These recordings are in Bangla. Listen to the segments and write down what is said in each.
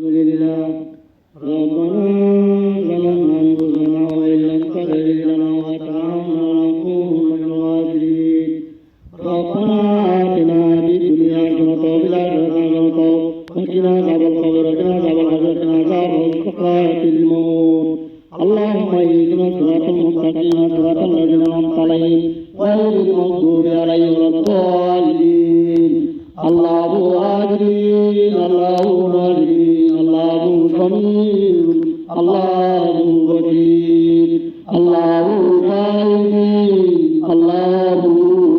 لله ربنا ظلمنا أنفسنا وإن لم تغفر لنا وترحمنا لنكونن من الخاسرين ربنا آتنا في الدنيا حسنة وفي الآخرة حسنة وقنا عذاب القبر وقنا عذاب الحشر وقنا عذاب سكرات الموت اللهم اهدنا الصراط المستقيم صراط الذين أنعمت عليهم غير المغضوب عليهم ولا الضالين الله عظيم الله عظيم الله سميع الله قدير الله غالب الله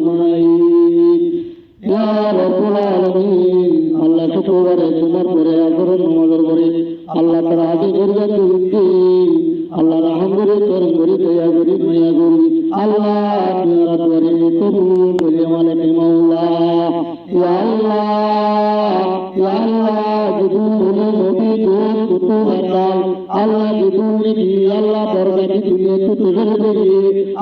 معين يا رب العالمين الله شكر তোমার করে আদর নজর করে আল্লাহ তাআলা আদি করিয়া দিই আল্লাহ রহম করে করম করে দয়া করে মায়া করে আল্লাহ তোমার করে তবু বলে মালিক মাওলা ইয়া আল্লাহ জিবুল নবী তো বাতাল আল্লাহ জিবুল কি আল্লাহ বরকত দিয়ে তো করে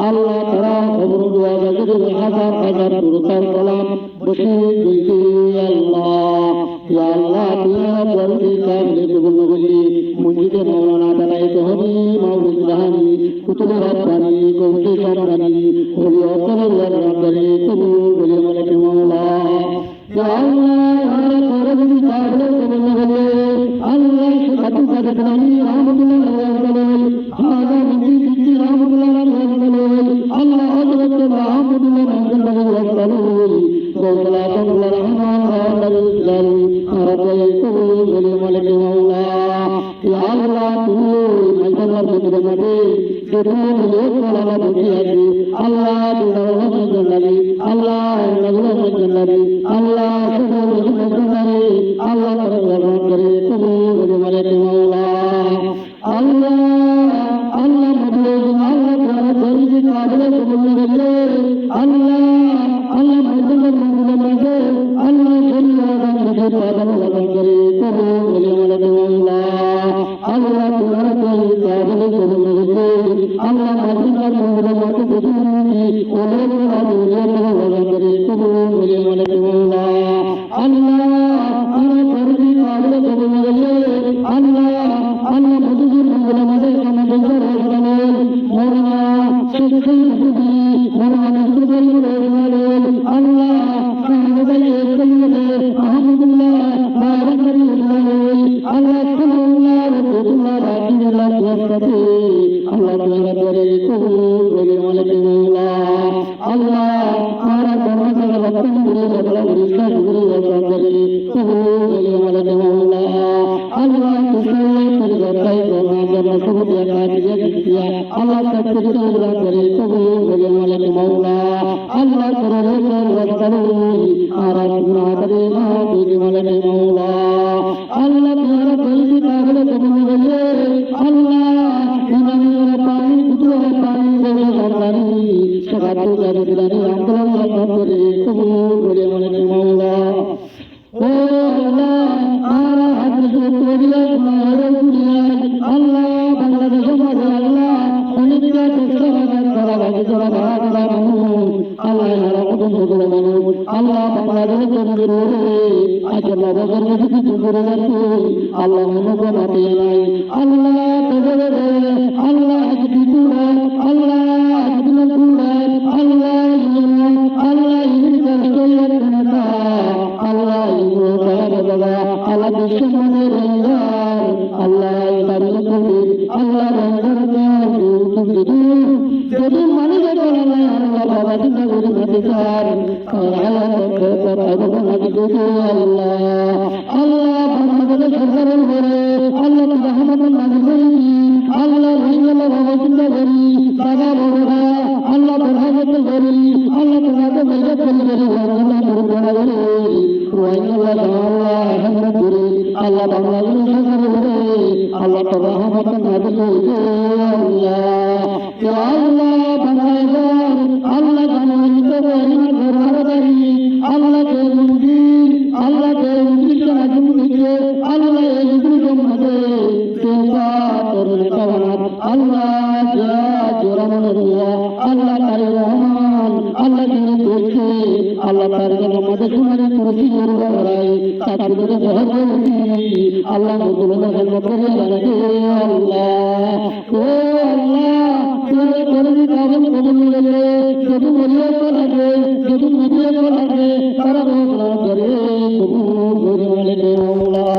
আল্লাহ তাআলা খবর দোয়া করে হাজার হাজার পুরস্কার সালাম বসে দিই আল্লাহ ইয়া আল্লাহ তোমার বরকত কাবলে কবুল করে মুজিদে মাওলানা দালাই তোহনি মাওলানা জাহানি কুতুব রাব্বানি কৌশি শামরানি ওলি অসল্লাহ রাব্বানি কবুল করে মালিক মাওলা ইয়া আল্লাহ করবি কাবলে কবুল করে আল্লাহ সাথে সাথে জানি রাহমাতুল্লাহ আলাইহি হাদা মুজিদি রাহমাতুল্লাহ আলাইহি আল্লাহ হযরত রাহমাতুল্লাহ আলাইহি গোসলা গোসলা রহমান রাহমাতুল্লাহ আলাইহি কবুল করে মালিক মাওলা ইয়া আল্লাহ তুমি আল্লাহর মধ্যে মধ্যে দুরুদ ওয়ালা বুঝিয়াছি আল্লাহ দুরুদ জানালি আল্লাহ নজরুল জানালি আল্লাহ সুবহানাহু জানালি আল্লাহ রহমান করে কবুল করে মালিক মাওলা আল্লাহ আল্লাহ মধ্যে আল্লাহ করে কাবলে কবুল করে আল্লাহ আল্লাহ মধ্যে মধ্যে আল্লাহ শরীয়ত মধ্যে পালন করে কবুল করে মালিক মাওলা আল্লাহ তোমার কাবলে কবুল করে আল্লাহ মদিনার মধ্যে মধ্যে বুঝুনি ওলে ওলে করে কবুল করে মালিক মাওলা আল্লাহ আল্লাহ করবি কাবলে কবুল করে আল্লাহ আল্লাহ মদিনার মধ্যে মধ্যে মদিনা মোরা শিখি সুবি মোরা সুবি আল্লাহ সাহাবায়ে সাল্লাল্লাহু আহমদুল্লাহ বারাকাতুল্লাহ আল্লাহ সাল্লাল্লাহু রাসূলুল্লাহ রাদিয়াল্লাহু আনহু আল্লাহ তোমার করে কবুল করে মালিক মাওলা আল্লাহ আমরা তোমার রক্ষণ করে বলা বিশ্বাস করে করে কবুল করে মালিক মাওলা আল্লাহ তুমি পরিবর্তাই করনা জন্য সুবিধা কাটিয়ে দিয়া আল্লাহ তাকবীর করে কবুল করে মালিক মাওলা আল্লাহ করে রক্ষণ আর গুনাহ করে মাফি মালিক মাওলা আল্লাহ তোমার কলবি কাবলে কবুল করে আল্লাহ ইমানের পানি কুতুব পানি করে সরকারি সগাতু করে দিলানি আন্দোলন করে কবুল করে মালিক মাওলা ও আল্লাহ আর হাদিস করিয়া আল্লাহ বাংলাদেশ মাঝে আল্লাহ অনেকটা চেষ্টা করা লাগে যারা ভাড়া আল্লাহ রাখুন সকল মানুষ আল্লাহ বাংলাদেশ জমির আল্লাহ বছর কিছু করে রাখো আল্লাহ মনোজ্ঞ মাতে নাই আল্লাহ আল্লাহ আল্লাহ আল্লাহ বিশ্ব মনে রঞ্জার আল্লাহ আল্লাহ যদি মানুষ আল্লাহ বাবা চিন্তা করে অধিকার আল্লাহ আল্লাহ বাংলাদেশ সরকারের ঘরে আল্লাহ রহমত আল্লাহ বাবা চিন্তা করি দাদা বড়রা আল্লাহ রহমত করি আল্লাহ তোমাকে মেজর করি আল্লাহ বাংলাদেশ সরকারের ঘরে আল্লাহ রহমত নাজিল আল্লাহ বাংলাদেশ আল্লাহ জানাইতে আল্লাহ কে মুজির আল্লাহ কে মুজির নাজিল দিকে আল্লাহ এই জন্মতে তোবা করতে পারাত আল্লাহ যা জোরামন আল্লাহ তার রহমান আল্লাহ যিনি করছে আল্লাহ তার জন্য মধ্যে শুনানি করছি তাকবীরে মহরবি আল্লাহ মুদুলনা খেদমত করে লাগে আল্লাহ ও আল্লাহ তোরে করবি কাবুল কবুল লাগে যদি মরিয়া তো লাগে যদি মরিয়া তো লাগে তারা বহরা করে কবুল করে লাগে আল্লাহ